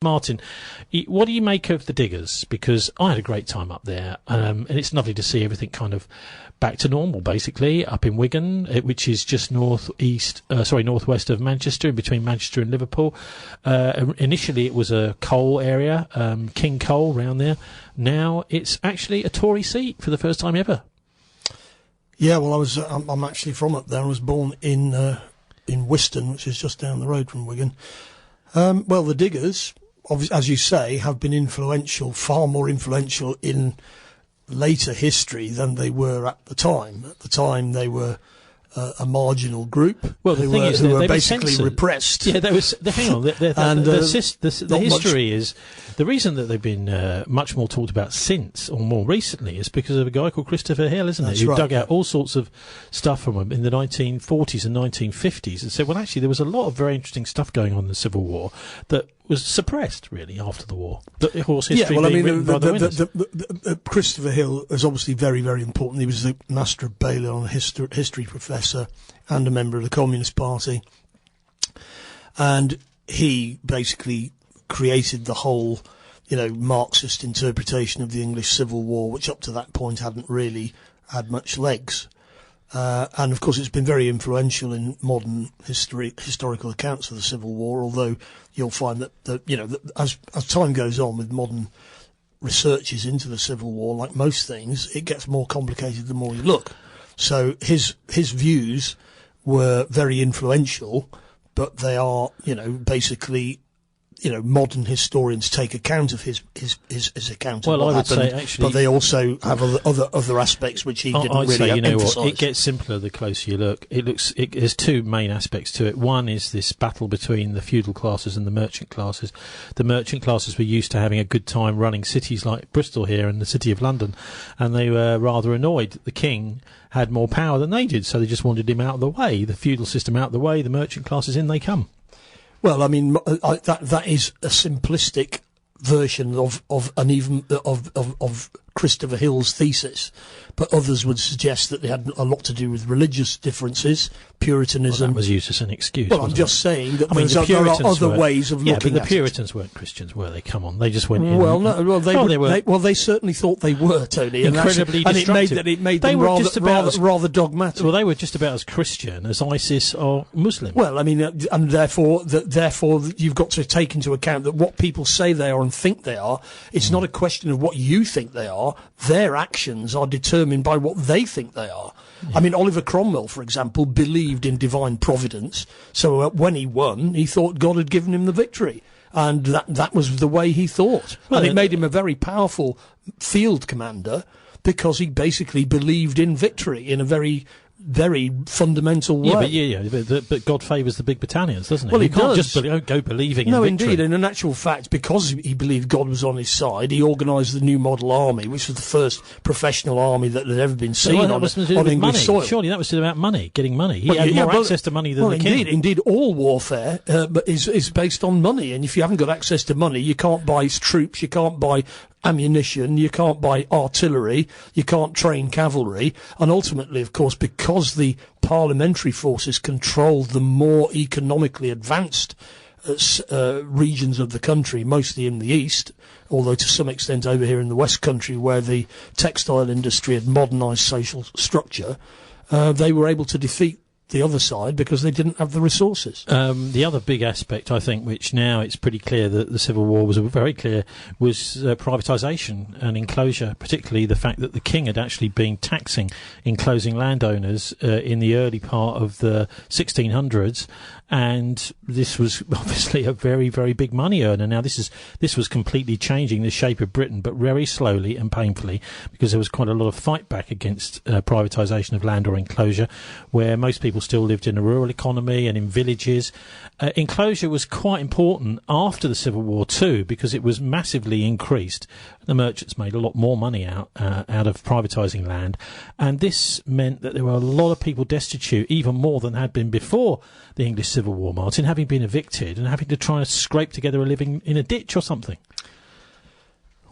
Martin, what do you make of the Diggers? Because I had a great time up there, and it's lovely to see everything kind of back to normal, basically, up in Wigan, which is just northwest of Manchester, in between Manchester and Liverpool. Initially, it was a coal area, King Coal, round there. Now it's actually a Tory seat for the first time ever. Yeah, well, I'm actually from up there. I was born in Wiston, which is just down the road from Wigan. Well, the Diggers, as you say, have been influential, far more influential in later history than they were at the time. At the time, they were a marginal group. Well, the thing is, they were basically censored. Repressed. Yeah, hang on. The history is the reason that they've been much more talked about since, or more recently, is because of a guy called Christopher Hill, isn't it? Who dug out all sorts of stuff from them in the 1940s and 1950s and said, well, actually, there was a lot of very interesting stuff going on in the Civil War that was suppressed, really, after the war. The horse history being written by the winners. Christopher Hill is obviously very, very important. He was the Master of Balliol, a history professor and a member of the Communist Party. And he basically created the whole, Marxist interpretation of the English Civil War, which up to that point hadn't really had much legs. And of course, it's been very influential in modern historical accounts of the Civil War. Although you'll find that as time goes on with modern researches into the Civil War, like most things, it gets more complicated the more you look. So his views were very influential, but they are basically. Modern historians take account of his account of what happened, say actually, but they also have other aspects which he didn't really emphasise. What, it gets simpler the closer you look. There's two main aspects to it. One is this battle between the feudal classes and the merchant classes. The merchant classes were used to having a good time running cities like Bristol here and the City of London, and they were rather annoyed that the king had more power than they did, so they just wanted him out of the way. The feudal system out of the way, the merchant classes in they come. Well, I mean, that is a simplistic version of Christopher Hill's thesis, but others would suggest that they had a lot to do with religious differences, Puritanism. Well, that was used as an excuse. Well, I'm just saying that there are other ways of looking at it. Yeah, but the Puritans weren't Christians, were they? Come on, they just went in. Well, no, they certainly thought they were, Tony, incredibly destructive. And it made them rather dogmatic. Well, they were just about as Christian as ISIS or Muslim. Well, I mean, and therefore you've got to take into account that what people say they are and think they are, it's not a question of what you think they are. Their actions are determined by what they think they are. Yeah. I mean, Oliver Cromwell, for example, believed in divine providence. So when he won, he thought God had given him the victory. And that was the way he thought. Well, and it made him a very powerful field commander because he basically believed in victory in a very fundamental way. But God favours the big battalions, doesn't he? Well, you can't just go believing in victory. No, indeed. And in actual fact, because he believed God was on his side, he organised the New Model Army, which was the first professional army that had ever been seen on English soil. Surely that was about money, getting money. He had more access to money than the king. Indeed, all warfare is based on money. And if you haven't got access to money, you can't buy troops, you can't buy ammunition, you can't buy artillery, you can't train cavalry, and ultimately, of course, because the parliamentary forces controlled the more economically advanced regions of the country, mostly in the east, although to some extent over here in the west country where the textile industry had modernised social structure, they were able to defeat the other side because they didn't have the resources. The other big aspect, I think, which now it's pretty clear that the Civil War was very clear, was privatisation and enclosure, particularly the fact that the king had actually been taxing enclosing landowners in the early part of the 1600s, and this was obviously a very, very big money earner. Now, this was completely changing the shape of Britain, but very slowly and painfully, because there was quite a lot of fight back against privatisation of land or enclosure, where most people still lived in a rural economy and in villages. Enclosure was quite important after the Civil War too, because it was massively increased. The merchants made a lot more money out of privatising land, and this meant that there were a lot of people destitute, even more than had been before the English Civil War, Martin, having been evicted and having to try and scrape together a living in a ditch or something.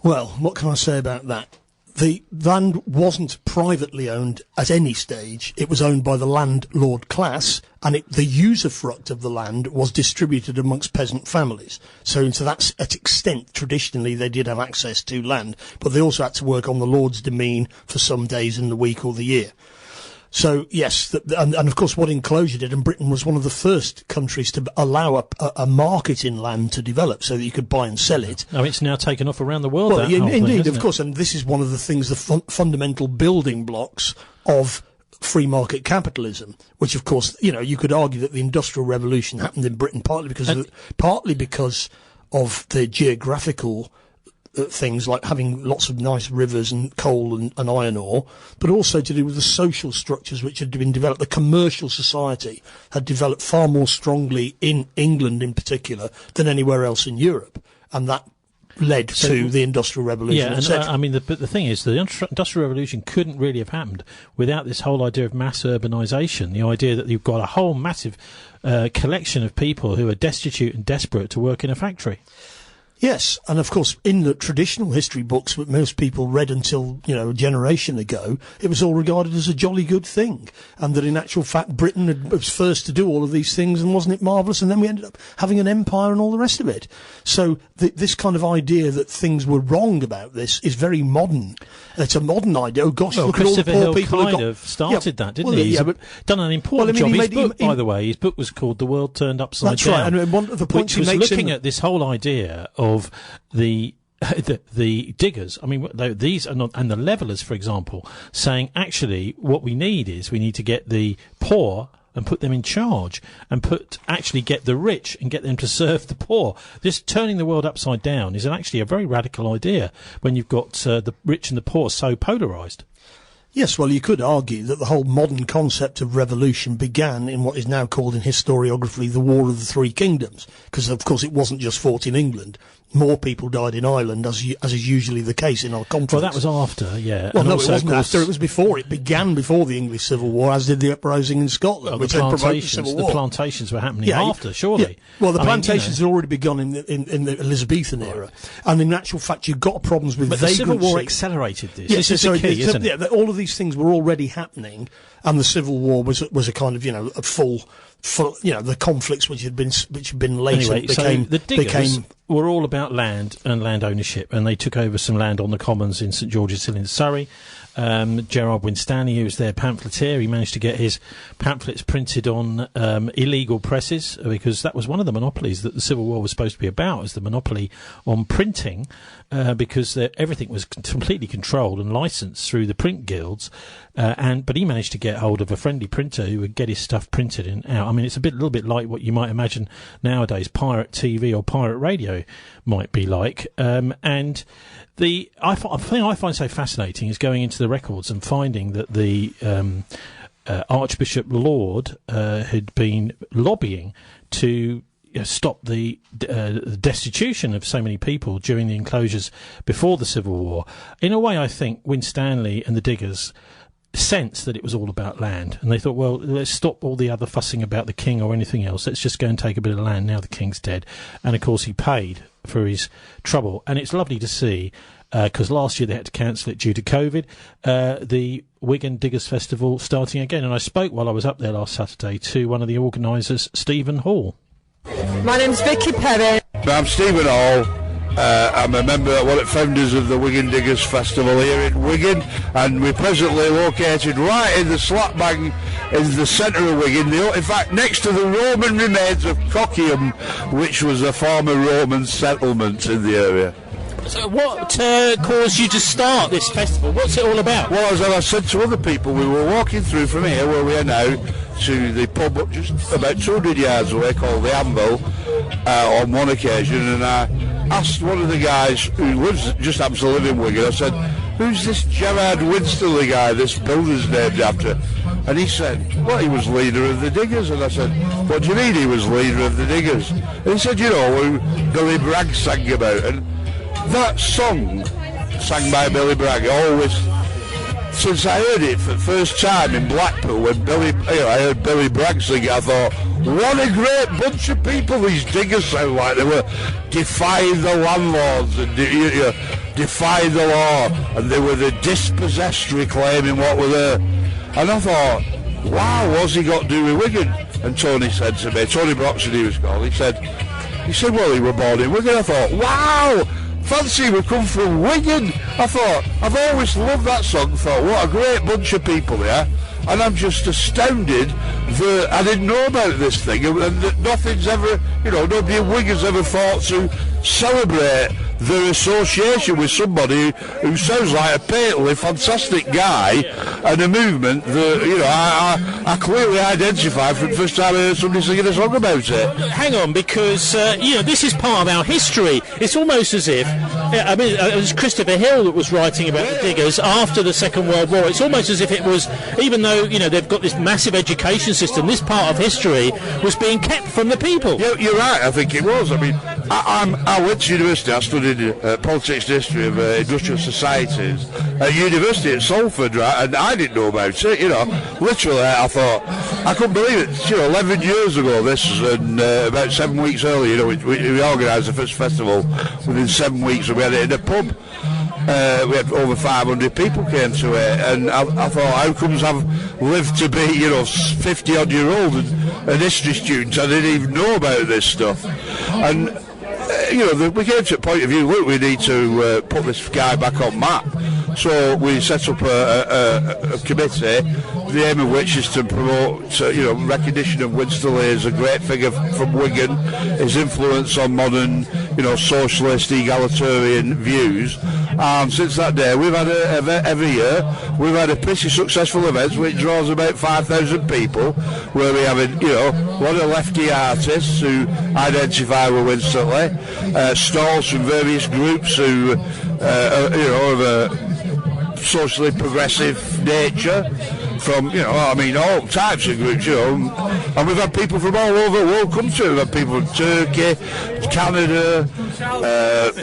Well, what can I say about that? the land wasn't privately owned at any stage. It was owned by the landlord class, and the usufruct of the land was distributed amongst peasant families. So to that extent, traditionally, they did have access to land, but they also had to work on the lord's demesne for some days in the week or the year. So, yes, and of course what enclosure did, and Britain was one of the first countries to allow a market in land to develop so that you could buy and sell it. Oh, it's now taken off around the world. Well, indeed, of course, it? And this is one of the things, the fundamental building blocks of free market capitalism, which, of course, you could argue that the Industrial Revolution happened in Britain partly because of the geographical things like having lots of nice rivers and coal and iron ore, but also to do with the social structures which had been developed. The commercial society had developed far more strongly in England in particular than anywhere else in Europe, and that led to the Industrial Revolution, Yeah, and but the thing is, the Industrial Revolution couldn't really have happened without this whole idea of mass urbanisation, the idea that you've got a whole massive collection of people who are destitute and desperate to work in a factory. Yes, and of course, in the traditional history books that most people read until, a generation ago, it was all regarded as a jolly good thing, and that in actual fact Britain was first to do all of these things, and wasn't it marvellous? And then we ended up having an empire and all the rest of it. So this kind of idea that things were wrong about this is very modern. It's a modern idea. Oh gosh, look at all the poor people kind of started that, didn't he? He's done an important job. His book, by the way, his book was called The World Turned Upside Down. That's right, and one of the points he makes was looking at this whole idea of the diggers, these are not, and the levellers, for example, saying actually what we need to get the poor and put them in charge, and get the rich and get them to serve the poor. This turning the world upside down is actually a very radical idea when you've got the rich and the poor so polarised. Yes, well, you could argue that the whole modern concept of revolution began in what is now called in historiography the War of the Three Kingdoms, because, of course, it wasn't just fought in England. More people died in Ireland, as is usually the case in our conflicts. Well, that was after, yeah. Well, no, it wasn't after. It was before. It began before the English Civil War, as did the uprising in Scotland, which then provoked the Civil War. The plantations were happening after, surely. Yeah. Well, the plantations had already begun in the Elizabethan era, and in actual fact, you've got problems with vagrancy. But the Civil War accelerated this. Yes, this is the key, isn't it? Yeah, all of these things were already happening, and the Civil War was a kind of a full the conflicts which had been later anyway, so the Diggers were all about land and land ownership, and they took over some land on the Commons in St George's Hill in Surrey. Gerrard Winstanley, who was their pamphleteer, he managed to get his pamphlets printed on illegal presses, because that was one of the monopolies that the Civil War was supposed to be about, as the monopoly on printing, because everything was completely controlled and licensed through the print guilds. But he managed to get hold of a friendly printer who would get his stuff printed and out. I mean, it's a little bit like what you might imagine nowadays pirate TV or pirate radio might be like. And the thing I find so fascinating is going into the records and finding that the Archbishop Laud had been lobbying to stop the destitution of so many people during the enclosures before the Civil War. In a way, I think Winstanley and the Diggers sense that it was all about land, and they thought, well, let's stop all the other fussing about the king or anything else. Let's just go and take a bit of land now the king's dead. And of course he paid for his trouble, and it's lovely to see, because last year they had to cancel it due to COVID, the Wigan Diggers Festival starting again. And I spoke while I was up there last Saturday to one of the organisers, Stephen Hall. My name's Viccy Perry. I'm Stephen Hall. I'm a member, one of the founders of the Wigan Diggers Festival here in Wigan, and we're presently located right in the slap bang in the centre of Wigan, in fact next to the Roman remains of Coccium, which was a former Roman settlement in the area. So what caused you to start this festival? What's it all about? Well, as I said to other people, we were walking through from here, where we are now, to the pub just about 200 yards away called the Anvil on one occasion, and I asked one of the guys who was just happens to live in Wigan, I said, who's this Gerrard Winstanley guy this builder's named after? And he said, well, he was leader of the Diggers. And I said, what do you mean he was leader of the Diggers? And he said, who Billy Bragg sang about. And that song, sang by Billy Bragg, always since I heard it for the first time in Blackpool when I heard Billy Bragg sing it, I thought, what a great bunch of people these diggers sound like. They were defying the landlords and defying the law, and they were the dispossessed reclaiming what were there. And I thought, wow, what's he got to do with Wigan? And Tony said to me, Tony Broxton he was called, he said, well, he were born in Wigan. I thought, wow, fancy we come from Wigan. I thought, I've always loved that song. Thought, what a great bunch of people they are. And I'm just astounded that I didn't know about this thing, and that nothing's ever, nobody in Wigan's ever thought to celebrate their association with somebody who sounds like a patently fantastic guy and a movement that, I clearly identify from the first time I heard somebody singing a song about it. Hang on, because, this is part of our history. It's almost as if, it was Christopher Hill that was writing about the Diggers after the Second World War. It's almost as if it was, even though, they've got this massive education system, this part of history was being kept from the people. You're right, I think it was. I mean, I went to university, I studied politics and history of industrial societies at university at Salford, right, and I didn't know about it, literally I thought, I couldn't believe it, 11 years ago this, and about 7 weeks earlier, we organised the first festival within 7 weeks, and we had it in a pub. We had over 500 people came to it, and I thought, how comes I've lived to be, 50-odd year old and an history student, I didn't even know about this stuff. And we came to a point of view, look, we need to put this guy back on map. So we set up a committee, the aim of which is to promote, recognition of Winstanley as a great figure from Wigan, his influence on modern, socialist, egalitarian views. And since that day, we've had every year, we've had a pretty successful event which draws about 5,000 people, where we have a lot of lefty artists who identify with Winstanley, stalls from various groups who, of a socially progressive nature, from all types of groups, and we've had people from all over the world come to it. We've had people from Turkey, Canada,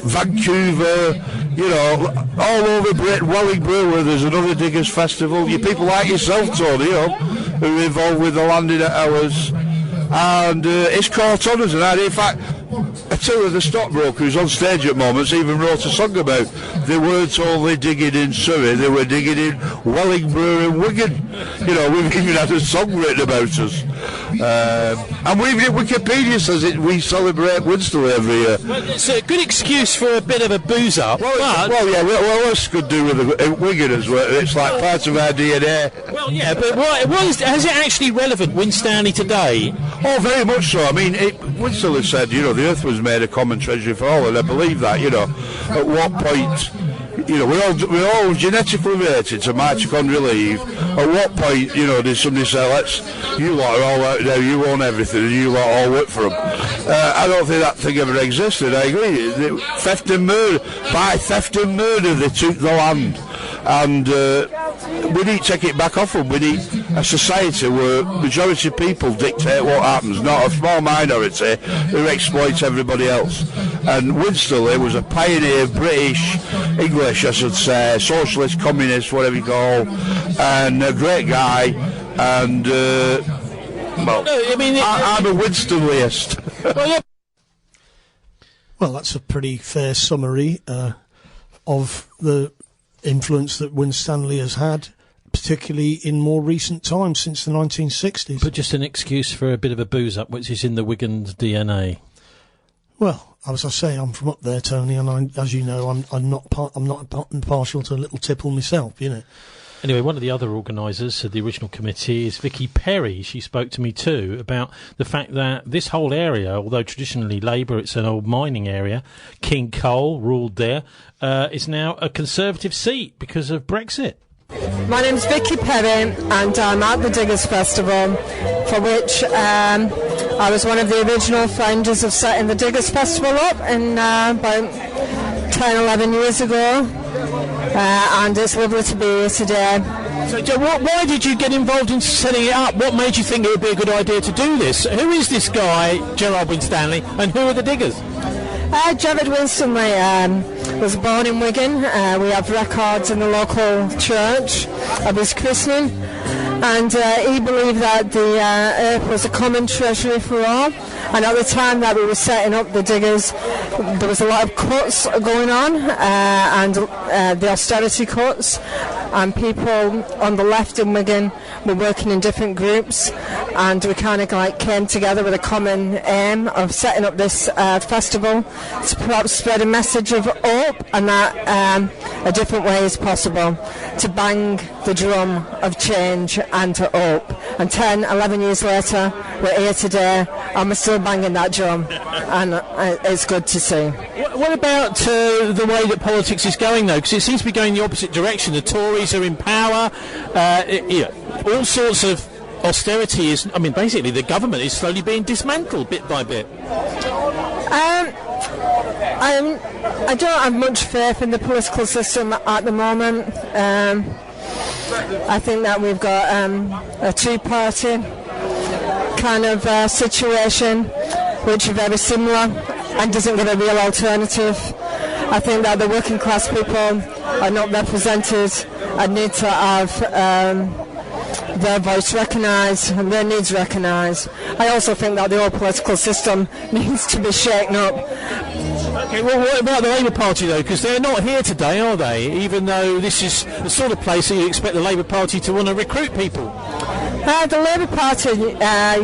Vancouver, all over Britain, Wellingborough, where there's another Diggers Festival. You people like yourself, Tony, who are involved with the landing at ours, and it's caught on as an idea. In fact, Attila the stockbroker, who's on stage at moments, even wrote a song about they weren't only digging in Surrey, they were digging in Wellingborough and Wigan. We've even had a song written about us. And Wikipedia says we celebrate Winstanley every year. Well, it's a good excuse for a bit of a booze up. Well, what's good to do with Wigan as well? It's like part of our DNA. Well, yeah, but has it actually relevant, Winstanley, today? Oh, very much so. I mean, Winstanley said, the earth was made a common treasury for all, and I believe that, at what point, we're all genetically related to mitochondrial leave. At what point, did somebody say, you lot are all out there, you own everything, and you lot all work for them? I don't think that thing ever existed. I agree. Theft and murder. By theft and murder, they took the land. And we need to take it back off them. We need a society where majority of people dictate what happens, not a small minority who exploits everybody else. And Winstanley was a pioneer, British, English, I should say, socialist, communist, whatever you call, and a great guy. And I'm a Winstanleyist. Well, that's a pretty fair summary of the influence that Winstanley has had, particularly in more recent times, since the 1960s. But just an excuse for a bit of a booze up, which is in the Wigan's DNA. Well, as I say, I'm from up there, Tony, and as you know, I'm not partial to a little tipple myself, Anyway, one of the other organisers of the original committee is Viccy Perry. She spoke to me too about the fact that this whole area, although traditionally Labour, it's an old mining area, King Coal ruled there, is now a Conservative seat because of Brexit. My name's Viccy Perry and I'm at the Diggers Festival, for which I was one of the original founders of setting the Diggers Festival up in about 10, 11 years ago. And it's lovely to be here today. So, Joe, why did you get involved in setting it up? What made you think it would be a good idea to do this? Who is this guy, Gerrard Winstanley, and who are the Diggers? Gerrard Winstanley was born in Wigan. We have records in the local church of his christening, and he believed that the earth was a common treasury for all. And at the time that we were setting up the diggers, there was a lot of cuts going on, and the austerity cuts, and people on the left in Wigan were working in different groups, and we kind of like came together with a common aim of setting up this festival to perhaps spread a message of hope, and that a different way is possible to bang the drum of change and to hope. And 10, 11 years later, we're here today, and we're still banging that drum, and it's good to see. What about the way that politics is going, though? Because it seems to be going the opposite direction. The Tories are in power. All sorts of austerity is... I mean, basically, the government is slowly being dismantled bit by bit. I don't have much faith in the political system at the moment. I think that we've got a two-party kind of situation, which is very similar and doesn't give a real alternative. I think that the working class people are not represented and need to have their voice recognised and their needs recognised. I also think that the whole political system needs to be shaken up. Okay, well, what about the Labour Party, though? Because they're not here today, are they? Even though this is the sort of place that you expect the Labour Party to want to recruit people. The Labour Party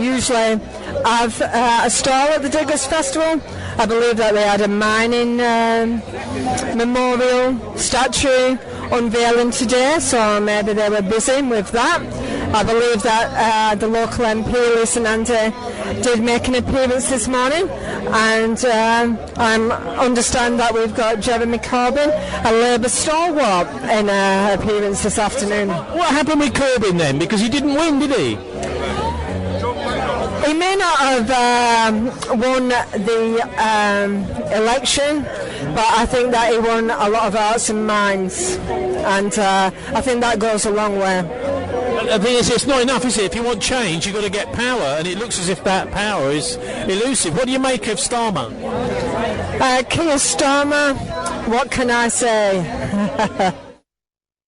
usually have a stall at the Diggers Festival. I believe that they had a mining memorial statue unveiling today, so maybe they were busy with that. I believe that the local MP, Lisa Nandy, did make an appearance this morning, and I understand that we've got Jeremy Corbyn, a Labour stalwart, in an appearance this afternoon. What happened with Corbyn then? Because he didn't win, did he? He may not have won the election, but I think that he won a lot of hearts and minds, and I think that goes a long way. The thing is, it's not enough, is it? If you want change, you've got to get power, and it looks as if that power is elusive. What do you make of Starmer? Keir Starmer, what can I say?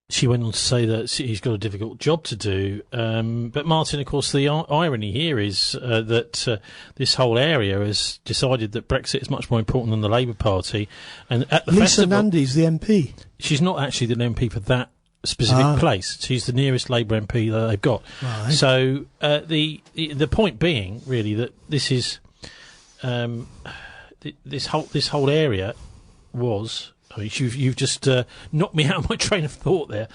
She went on to say that he's got a difficult job to do. But Martin, of course, the irony here is that this whole area has decided that Brexit is much more important than the Labour Party. And at the Lisa festival, Nandy's the MP. She's not actually the MP for that specific place. She's the nearest Labour MP that they've got. Right. So the point being, really, that this is this whole area was. I mean, you've just knocked me out of my train of thought there.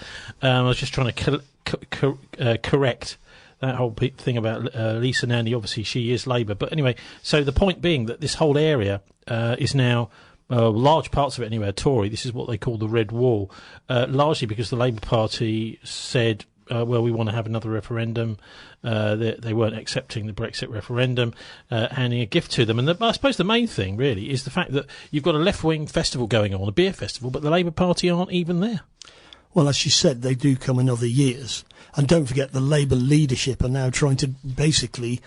I was just trying to correct that whole thing about Lisa Nandy. Obviously, she is Labour. But anyway, so the point being that this whole area is now, large parts of it anyway, are Tory. This is what they call the Red Wall, largely because the Labour Party said, well, we want to have another referendum. They weren't accepting the Brexit referendum, handing a gift to them. And I suppose the main thing, really, is the fact that you've got a left-wing festival going on, a beer festival, but the Labour Party aren't even there. Well, as she said, they do come in other years. And don't forget, the Labour leadership are now trying to basically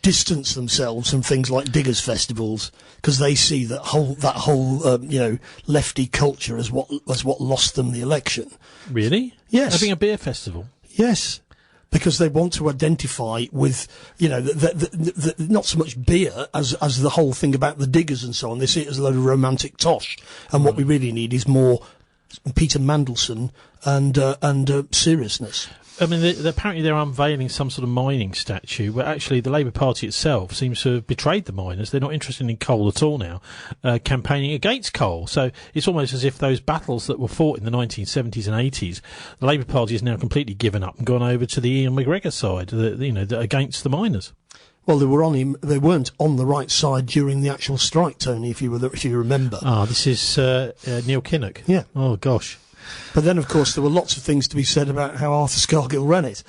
distance themselves from things like diggers festivals, because they see that whole lefty culture as what lost them the election. Really? Yes. Having a beer festival? Yes. Because they want to identify with, the not so much beer as the whole thing about the diggers and so on. They see it as a load of romantic tosh, and what we really need is more Peter Mandelson and seriousness. I mean, apparently they're unveiling some sort of mining statue, but actually the Labour Party itself seems to have betrayed the miners. They're not interested in coal at all now, campaigning against coal. So it's almost as if those battles that were fought in the 1970s and 80s, the Labour Party has now completely given up and gone over to the Ian McGregor side, against the miners. Well, they weren't on the right side during the actual strike, Tony, if you remember. This is Neil Kinnock. Yeah. Oh, gosh. But then, of course, there were lots of things to be said about how Arthur Scargill ran it,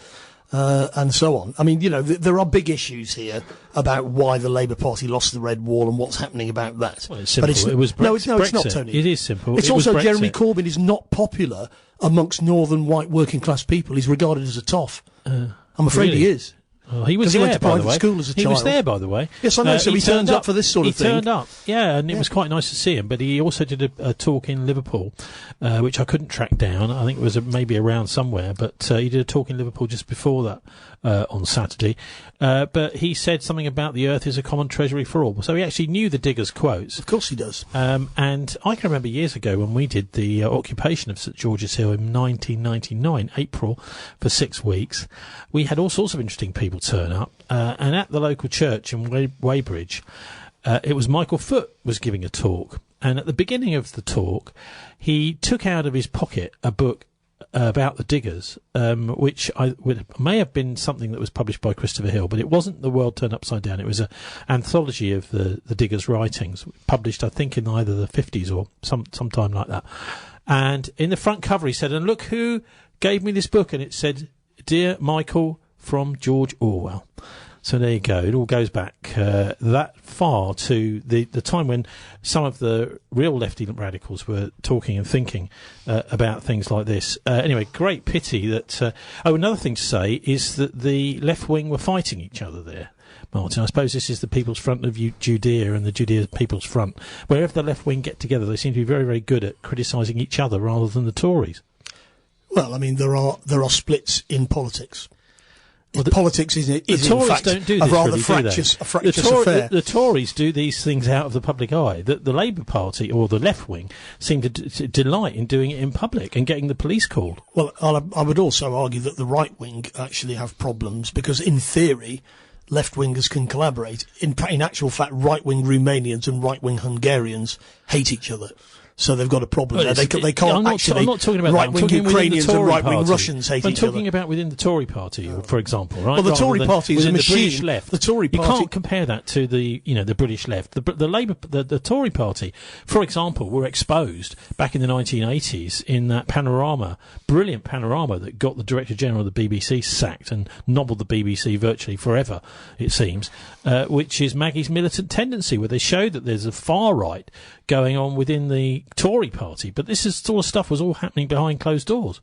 and so on. I mean, there are big issues here about why the Labour Party lost the Red Wall and what's happening about that. Well, it's simple. But it was no, it's not, Tony. It is simple. It's also Jeremy Corbyn is not popular amongst northern white working class people. He's regarded as a toff. I'm afraid he is. Oh, he was he there, went to by the private way. school as a He child. was there, by the way. Yes, I know. So he turns up for this sort of thing. He turned up, yeah, and it was quite nice to see him. But he also did a talk in Liverpool, which I couldn't track down. I think it was maybe around somewhere. But he did a talk in Liverpool just before that on Saturday. But he said something about the earth is a common treasury for all. So he actually knew the Diggers' quotes. Of course he does. And I can remember years ago when we did the occupation of St George's Hill in 1999, April, for 6 weeks. We had all sorts of interesting people turn up, and at the local church in Weybridge, it was Michael Foot was giving a talk, and at the beginning of the talk, he took out of his pocket a book about the Diggers, which may have been something that was published by Christopher Hill, but it wasn't The World Turned Upside Down. It was an anthology of the Diggers' writings, published, I think, in either the 50s or sometime like that. And in the front cover, he said, "And look who gave me this book," and it said, "Dear Michael, from George Orwell." So there you go. It all goes back that far to the time when some of the real lefty radicals were talking and thinking about things like this. Anyway, great pity that... another thing to say is that the left wing were fighting each other there, Martin. I suppose this is the People's Front of Judea and the Judea People's Front. Wherever the left wing get together, they seem to be very, very good at criticising each other rather than the Tories. Well, I mean, there are splits in politics. Well, politics is in fact don't do this, a rather really, fractious affair. The Tories do these things out of the public eye. The Labour Party or the left wing seem to delight in doing it in public and getting the police called. Well, I would also argue that the right wing actually have problems because, in theory, left wingers can collaborate. In actual fact, right wing Romanians and right wing Hungarians hate each other. So they've got a problem there. They can't actually. I'm not talking about right-wing Ukrainians and right-wing Russians hate each other. I'm talking about within the Tory party, for example, right? Well, the Tory party is a machine. The British left. The Tory party. You can't compare that to the British left. The Labour, the Tory party, for example, were exposed back in the 1980s in that brilliant panorama that got the Director General of the BBC sacked and nobbled the BBC virtually forever, it seems, which is Maggie's Militant Tendency, where they showed that there's a far right going on within the Tory party, but this sort of stuff was all happening behind closed doors.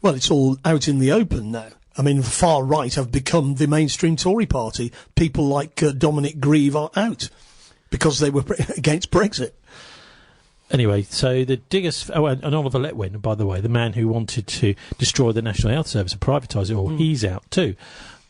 Well, it's all out in the open now. I mean, the far right have become the mainstream Tory party. People like Dominic Grieve are out because they were against Brexit. Anyway, so the Diggers... Oh, and Oliver Letwin, by the way, the man who wanted to destroy the National Health Service and privatise it all, he's out too.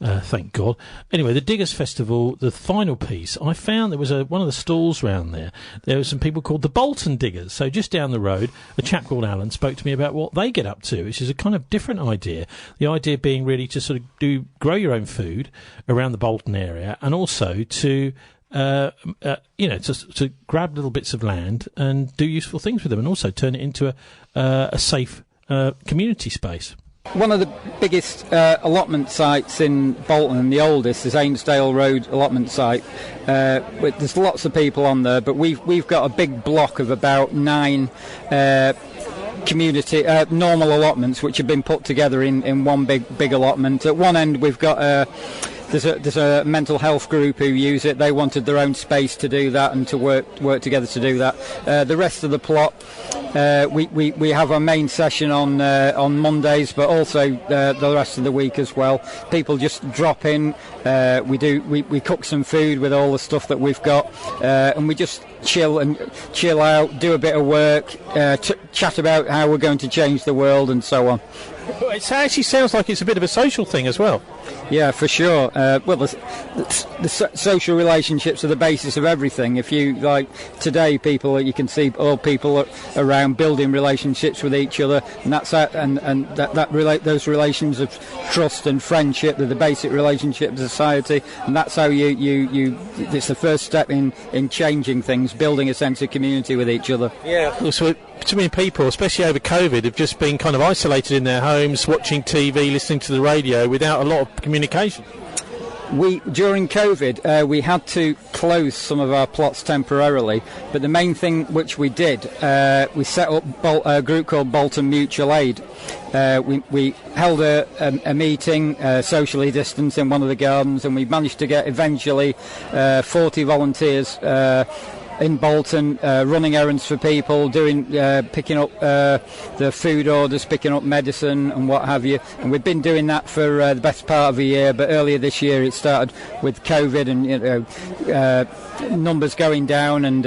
Thank God. Anyway, the Diggers Festival, the final piece, I found there was one of the stalls round there. There were some people called the Bolton Diggers. So just down the road, a chap called Alan spoke to me about what they get up to, which is a kind of different idea. The idea being really to sort of grow your own food around the Bolton area, and also to grab little bits of land and do useful things with them, and also turn it into a safe community space. One of the biggest allotment sites in Bolton, and the oldest, is Ainsdale Road allotment site. There's lots of people on there, but we've got a big block of about 9 community normal allotments which have been put together in one big allotment. At one end we've got there's a mental health group who use it. They wanted their own space to do that and to work together to do that. The rest of the plot, we have our main session on Mondays, but also the rest of the week as well. People just drop in. We cook some food with all the stuff that we've got, and we just chill out, do a bit of work, chat about how we're going to change the world and so on. It actually sounds like it's a bit of a social thing as well. Yeah, for sure. Well, the social relationships are the basis of everything. If you like today, you can see all people around building relationships with each other, and those relations of trust and friendship are the basic relationship of society, and that's how it's the first step in changing things, building a sense of community with each other. Yeah. So too many people, especially over COVID, have just been kind of isolated in their homes, watching TV, listening to the radio, without a lot of communication. During COVID, we had to close some of our plots temporarily, but the main thing which we did, we set up a group called Bolton Mutual Aid. We held a meeting, socially distanced, in one of the gardens, and we managed to get eventually 40 volunteers in Bolton, running errands for people, picking up the food orders, picking up medicine and what have you. And we've been doing that for the best part of a year, but earlier this year it started with COVID and numbers going down and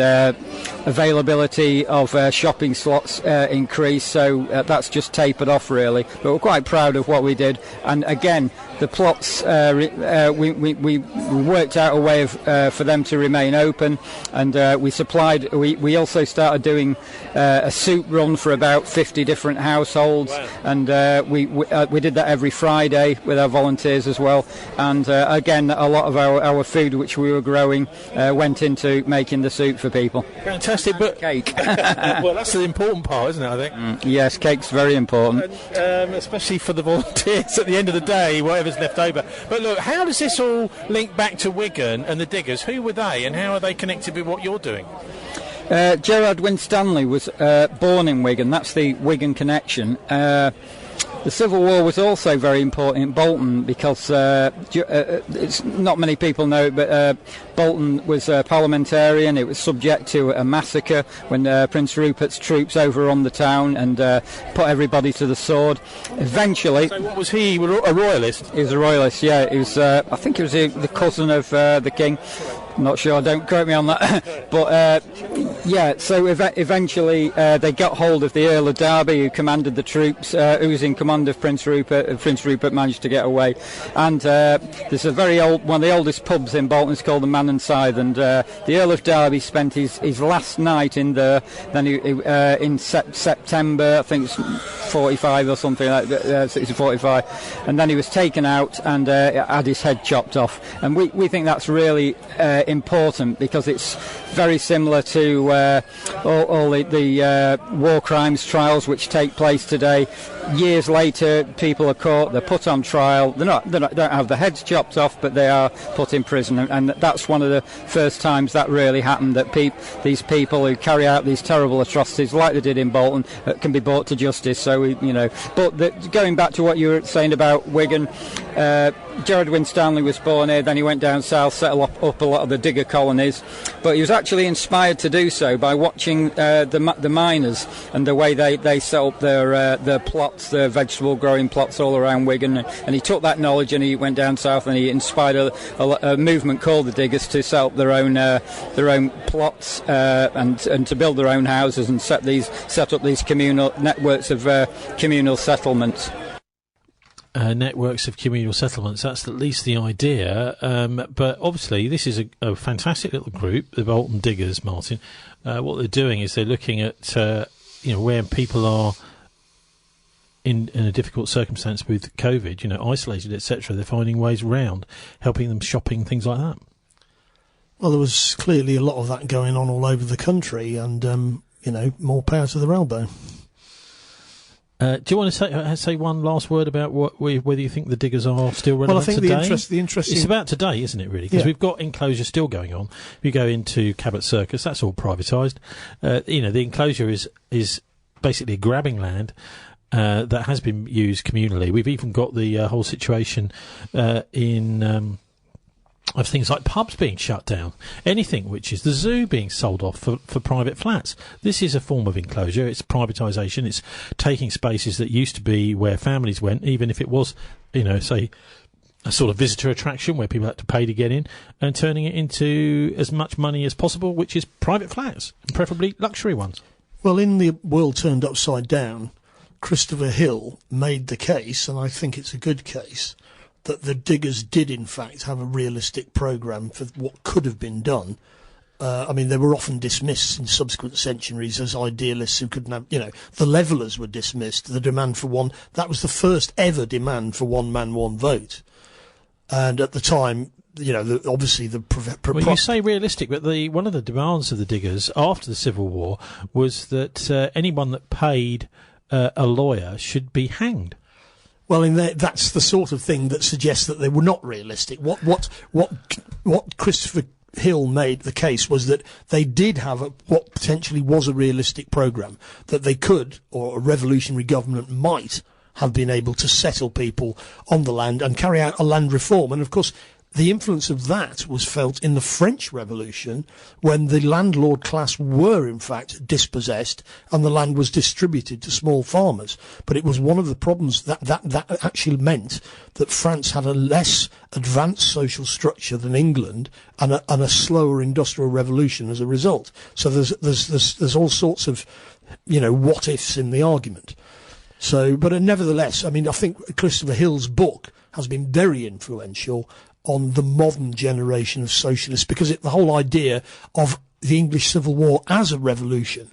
availability of shopping slots increased, so that's just tapered off really. But we're quite proud of what we did, and again the plots we worked out a way of for them to remain open, and we also started doing a soup run for about 50 different households. Wow. And we did that every Friday with our volunteers as well, and again a lot of our food which we were growing went into making the soup for people. Fantastic. But cake. Well, that's the important part, isn't it, I think? Yes, cake's very important. Especially for the volunteers at the end of the day, whatever's left over. But look, how does this all link back to Wigan and the Diggers? Who were they and how are they connected with what you're doing? Gerrard Winstanley was born in Wigan. That's the Wigan connection. The Civil War was also very important in Bolton because it's not many people know it, but Bolton was parliamentarian. It was subject to a massacre when Prince Rupert's troops overrun the town and put everybody to the sword. Eventually... So what was he, a royalist? He was a royalist, yeah. He was, I think he was the cousin of the king. I'm not sure, don't quote me on that. But yeah, so eventually they got hold of the Earl of Derby, who commanded the troops, who was in command of Prince Rupert. Prince Rupert managed to get away. And there's a very old, one of the oldest pubs in Bolton is called the Man and Scythe, and the Earl of Derby spent his last night in there. Then in September, I think it's 45 or something like that, 45, and then he was taken out and had his head chopped off. And we think that's really important because it's very similar to all the war crimes trials which take place today. Years later, people are caught, they're put on trial, they don't have their heads chopped off, but they are put in prison, and that's one of the first times that really happened, that these people who carry out these terrible atrocities like they did in Bolton can be brought to justice. So but going back to what you were saying about Wigan, Gerrard Winstanley was born here, then he went down south, set up a lot of the digger colonies, but he was actually inspired to do so by watching the miners and the way they set up their plots, their vegetable growing plots all around Wigan, and he took that knowledge and he went down south and he inspired a movement called the Diggers to set up their own plots and to build their own houses and set up these communal networks of communal settlements. Networks of communal settlements, that's at least the idea, but obviously this is a fantastic little group, the Bolton Diggers, Martin. What they're doing is they're looking at where people are in a difficult circumstance with COVID, isolated, etc. They're finding ways around, helping them shopping, things like that. Well, there was clearly a lot of that going on all over the country, and more power to the railway. Do you want to say one last word about whether you think the Diggers are still relevant today? Well, I think the interesting... It's about today, isn't it, really? Because we've got enclosure still going on. If you go into Cabot Circus, that's all privatised. The enclosure is basically grabbing land that has been used communally. We've even got the whole situation of things like pubs being shut down, anything which is the zoo being sold off for private flats. This is a form of enclosure. It's privatisation. It's taking spaces that used to be where families went, even if it was, say, a sort of visitor attraction where people had to pay to get in, and turning it into as much money as possible, which is private flats, and preferably luxury ones. Well, in The World Turned Upside Down, Christopher Hill made the case, and I think it's a good case, that the Diggers did in fact have a realistic programme for what could have been done. They were often dismissed in subsequent centuries as idealists who couldn't have, the Levellers were dismissed, the demand for that was the first ever demand for one man, one vote. And at the time, obviously well, you say realistic, but one of the demands of the Diggers after the Civil War was that anyone that paid a lawyer should be hanged. Well, that's the sort of thing that suggests that they were not realistic. What Christopher Hill made the case was that they did have what potentially was a realistic programme, that they could, or a revolutionary government might have been able to settle people on the land and carry out a land reform. And of course, the influence of that was felt in the French Revolution, when the landlord class were in fact dispossessed and the land was distributed to small farmers. But it was one of the problems that actually meant that France had a less advanced social structure than England, and a slower industrial revolution as a result. So there's all sorts of, what ifs in the argument. So, but nevertheless, I mean, I think Christopher Hill's book has been very influential on the modern generation of socialists, because the whole idea of the English Civil War as a revolution,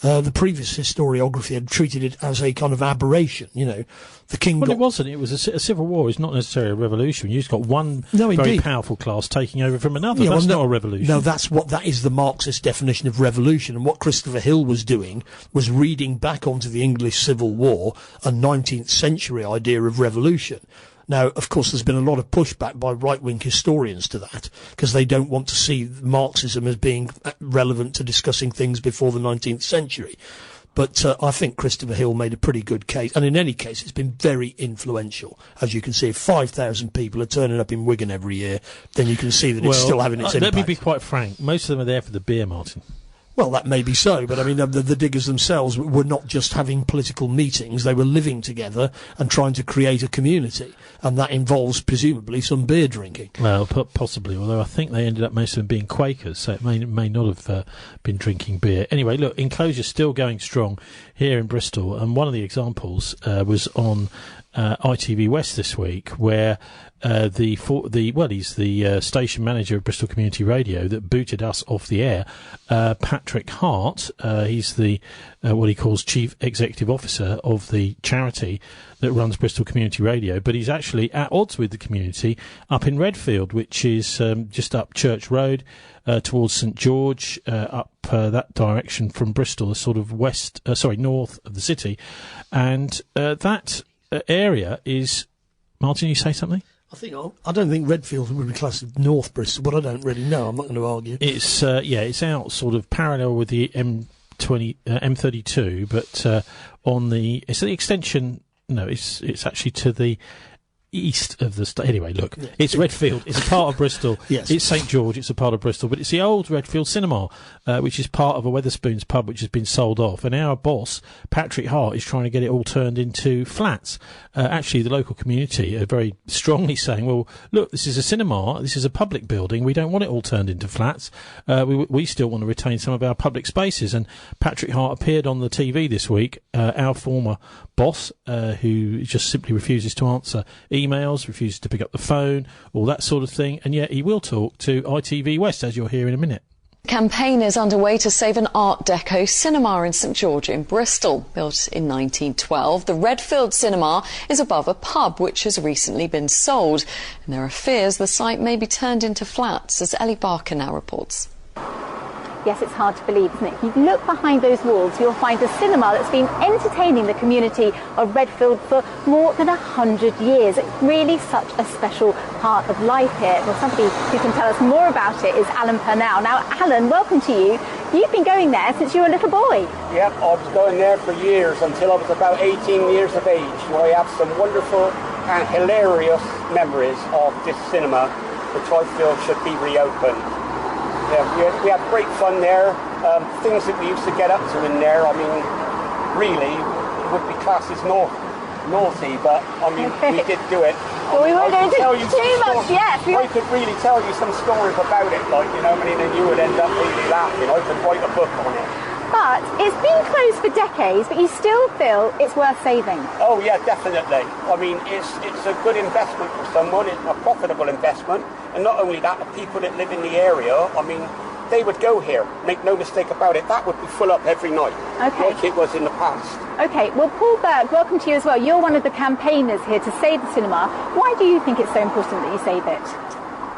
the previous historiography had treated it as a kind of aberration, The king it wasn't. It was a civil war. It's not necessarily a revolution. You've just got one very powerful class taking over from another. That's not a revolution. No, that is the Marxist definition of revolution. And what Christopher Hill was doing was reading back onto the English Civil War a 19th century idea of revolution. Now, of course, there's been a lot of pushback by right-wing historians to that, because they don't want to see Marxism as being relevant to discussing things before the 19th century. But I think Christopher Hill made a pretty good case. And in any case, it's been very influential. As you can see, if 5,000 people are turning up in Wigan every year, then you can see that it's still having its impact. Let me be quite frank. Most of them are there for the beer, Martin. Well, that may be so, but I mean, the diggers themselves were not just having political meetings, they were living together and trying to create a community, and that involves, presumably, some beer drinking. Well, possibly, although I think they ended up most of them being Quakers, so it may not have been drinking beer. Anyway, look, enclosure's still going strong here in Bristol, and one of the examples was on ITV West this week, where he's the station manager of Bristol Community Radio that booted us off the air, Patrick Hart. He's the what he calls Chief Executive Officer of the charity that runs Bristol Community Radio, but he's actually at odds with the community up in Redfield, which is just up Church Road towards St George, up that direction from Bristol, sort of north of the city, and that area is... Martin, you say something? I don't think Redfield would be classed as North Bristol, but I don't really know. I'm not going to argue. It's it's out sort of parallel with the M32, but it's the extension. No, it's actually to the east of the state. Anyway, look, it's Redfield. It's a part of Bristol. Yes. It's St George. It's a part of Bristol, but it's the old Redfield Cinema, which is part of a Wetherspoons pub, which has been sold off. And our boss, Patrick Hart, is trying to get it all turned into flats. Actually, the local community are very strongly saying, well, look, this is a cinema. This is a public building. We don't want it all turned into flats. We still want to retain some of our public spaces. And Patrick Hart appeared on the TV this week, our former boss, who just simply refuses to answer emails, refuses to pick up the phone, all that sort of thing, and yet he will talk to ITV West, as you'll hear in a minute. Campaign is underway to save an Art Deco cinema in St George in Bristol. Built in 1912, the Redfield Cinema is above a pub which has recently been sold, and there are fears the site may be turned into flats, as Ellie Barker now reports. Yes, it's hard to believe, isn't it? If you look behind those walls, you'll find a cinema that's been entertaining the community of Redfield for more than 100 years. It's really such a special part of life here. Well, somebody who can tell us more about it is Alan Purnell. Now, Alan, welcome to you. You've been going there since you were a little boy. Yep, I was going there for years until I was about 18 years of age. And I have some wonderful and hilarious memories of this cinema, which I feel should be reopened. Yeah, we had great fun there. Things that we used to get up to in there, I mean, really, it would be classed as naughty, but I mean, we did do it. Well, we won't go into too much yet. I could really tell you some stories about it, like, you know, I mean, and you would end up really laughing. I could write a book on it. But it's been closed for decades, but you still feel it's worth saving. Oh yeah, definitely. I mean, it's a good investment for someone. It's a profitable investment, and not only that, the people that live in the area, I mean, they would go here. Make no mistake about it. That would be full up every night, like it was in the past. Okay. Well, Paul Burke, welcome to you as well. You're one of the campaigners here to save the cinema. Why do you think it's so important that you save it?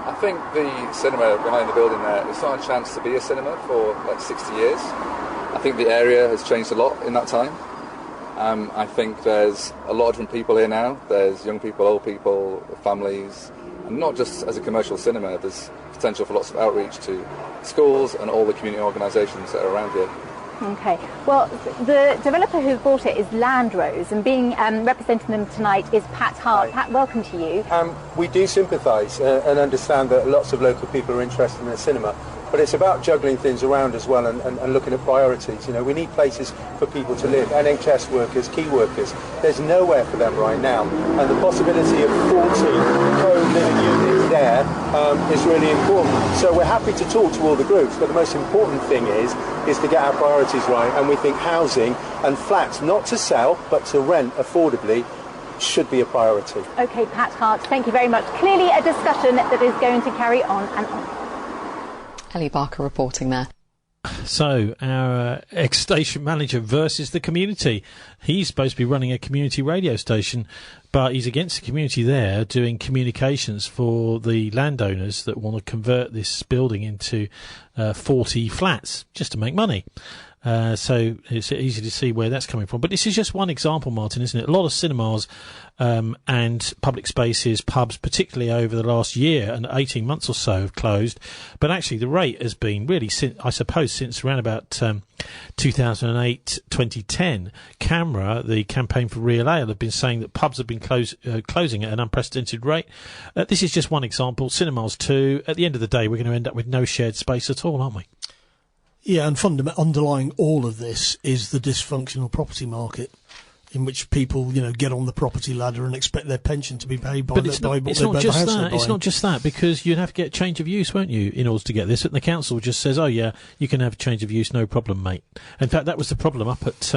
I think the cinema behind the building there is not a chance to be a cinema for like 60 years. I think the area has changed a lot in that time. I think there's a lot of different people here now. There's young people, old people, families, and not just as a commercial cinema. There's potential for lots of outreach to schools and all the community organisations that are around here. Okay. Well, the developer who bought it is Landrose, and representing them tonight is Pat Hart. Hi. Pat, welcome to you. We do sympathise and understand that lots of local people are interested in the cinema, but it's about juggling things around as well and looking at priorities. You know, we need places for people to live, NHS workers, key workers. There's nowhere for them right now, and the possibility of 40 co-living units there is really important. So we're happy to talk to all the groups, but the most important thing is to get our priorities right, and we think housing and flats, not to sell but to rent affordably, should be a priority. OK, Pat Hart, thank you very much. Clearly a discussion that is going to carry on and on. Ellie Barker reporting there. So, our ex-station manager versus the community. He's supposed to be running a community radio station, but he's against the community there doing communications for the landowners that want to convert this building into 40 flats just to make money. So it's easy to see where that's coming from. But this is just one example, Martin, isn't it? A lot of cinemas and public spaces, pubs, particularly over the last year and 18 months or so have closed. But actually the rate has been really, since around about 2008, 2010. CAMRA, the Campaign for Real Ale, have been saying that pubs have been closing at an unprecedented rate. This is just one example. Cinemas too. At the end of the day, we're going to end up with no shared space at all, aren't we? Yeah, and underlying all of this is the dysfunctional property market, in which people, get on the property ladder and expect their pension to be paid by It's not just that, because you'd have to get change of use, won't you, in order to get this? And the council just says, oh yeah, you can have change of use, no problem, mate. In fact, that was the problem up at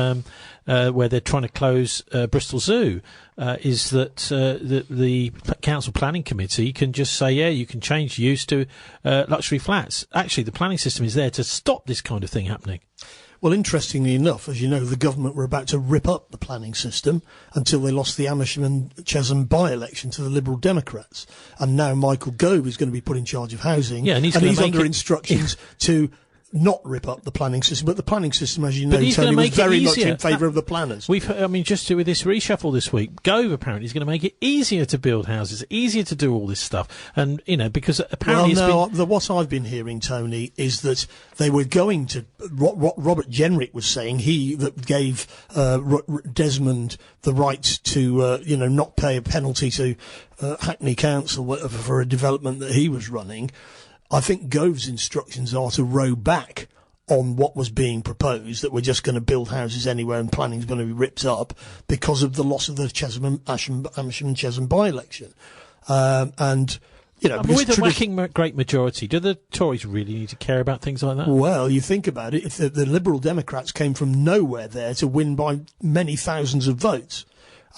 where they're trying to close Bristol Zoo, is that the council planning committee can just say, yeah, you can change use to luxury flats. Actually, the planning system is there to stop this kind of thing happening. Well, interestingly enough, as you know, the government were about to rip up the planning system until they lost the Amersham and Chesham by-election to the Liberal Democrats. And now Michael Gove is going to be put in charge of housing. Yeah, and he's under instructions to not rip up the planning system. But the planning system, as you know, Tony, was very much in favour of the planners. With this reshuffle this week, Gove apparently is going to make it easier to build houses, easier to do all this stuff. And, because apparently what I've been hearing, Tony, is that they were going to, what Robert Jenrick was saying, he that gave Desmond the right to, not pay a penalty to Hackney Council for a development that he was running. I think Gove's instructions are to row back on what was being proposed, that we're just going to build houses anywhere and planning's going to be ripped up because of the loss of the Amersham and Chesham by-election. With a whacking great majority, do the Tories really need to care about things like that? Well, you think about it, if the Liberal Democrats came from nowhere there to win by many thousands of votes,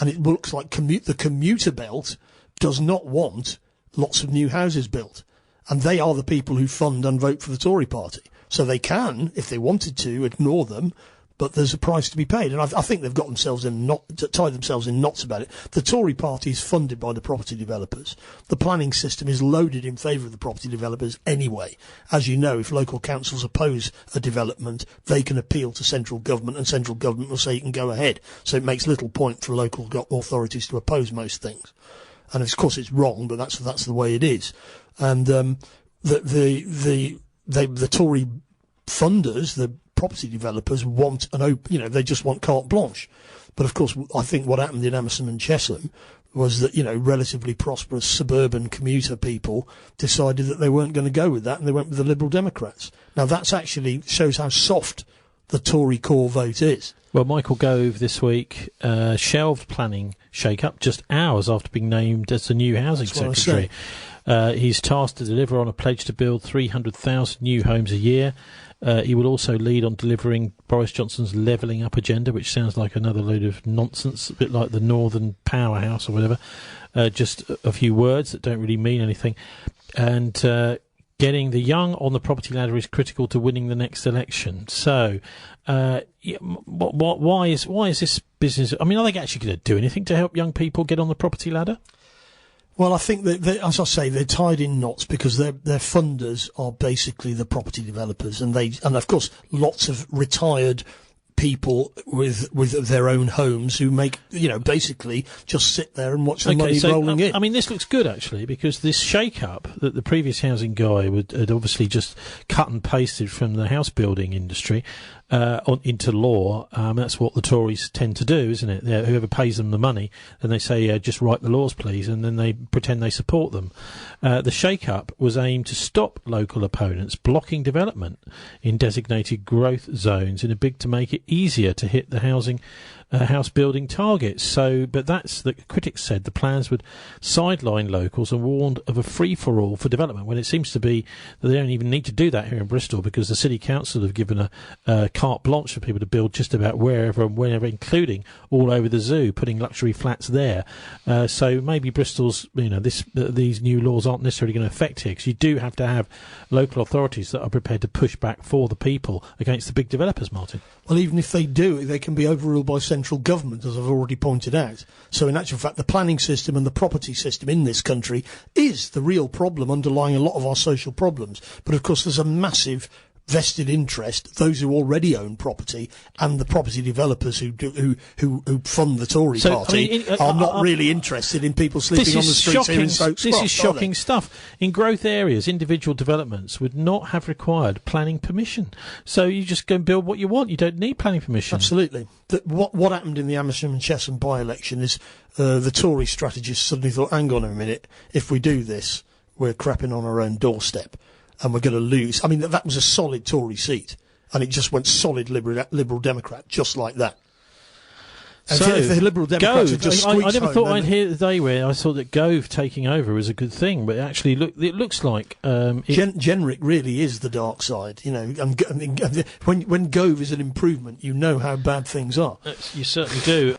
and it looks like the commuter belt does not want lots of new houses built. And they are the people who fund and vote for the Tory party. So they can, if they wanted to, ignore them, but there's a price to be paid. And I think they've got tied themselves in knots about it. The Tory party is funded by the property developers. The planning system is loaded in favour of the property developers anyway. As you know, if local councils oppose a development, they can appeal to central government, and central government will say you can go ahead. So it makes little point for local authorities to oppose most things. And of course it's wrong, but that's the way it is. And the Tory funders, the property developers, want they just want carte blanche. But of course, I think what happened in Amersham and Chesham was that relatively prosperous suburban commuter people decided that they weren't going to go with that, and they went with the Liberal Democrats. Now that's actually shows how soft the Tory core vote is. Well, Michael Gove this week shelved planning shake-up just hours after being named as the new housing secretary. He's tasked to deliver on a pledge to build 300,000 new homes a year. He will also lead on delivering Boris Johnson's levelling up agenda, which sounds like another load of nonsense, a bit like the Northern Powerhouse or whatever. Just a few words that don't really mean anything. And getting the young on the property ladder is critical to winning the next election. So, why is this business? I mean, are they actually going to do anything to help young people get on the property ladder? Well, I think that, as I say, they're tied in knots because their funders are basically the property developers, and of course lots of retired people with their own homes who make, basically just sit there and watch the money rolling in. I mean, this looks good actually, because this shake-up that the previous housing guy had obviously just cut and pasted from the house building industry, into law. That's what the Tories tend to do, isn't it? Whoever pays them the money, then they say, just write the laws, please, and then they pretend they support them. The shake-up was aimed to stop local opponents blocking development in designated growth zones in a bid to make it easier to hit the house building targets. But that's the critics said the plans would sideline locals and warned of a free-for-all for development, when it seems to be that they don't even need to do that here in Bristol, because the City Council have given a carte blanche for people to build just about wherever and whenever, including all over the zoo, putting luxury flats there. So maybe Bristol's, these new laws aren't necessarily going to affect here, because you do have to have local authorities that are prepared to push back for the people against the big developers, Martin. Well, even if they do, they can be overruled by central government, as I've already pointed out. So in actual fact, the planning system and the property system in this country is the real problem underlying a lot of our social problems. But of course, there's a massive vested interest, those who already own property and the property developers who fund the Tory party are not really interested in people sleeping on the streets here in Stoke Scott. This is shocking stuff. In growth areas, individual developments would not have required planning permission. So you just go and build what you want. You don't need planning permission. Absolutely. What happened in the Amersham and Chesham by-election is the Tory strategists suddenly thought, hang on a minute, if we do this, we're crapping on our own doorstep. And we're going to lose. I mean, that was a solid Tory seat, and it just went solid Liberal Democrat, just like that. And so, if the Liberal Democrats Gove, just I never thought I'd hear the day where I thought that Gove taking over was a good thing, but actually, it looks like Jenrick really is the dark side. And when Gove is an improvement, you know how bad things are. You certainly do.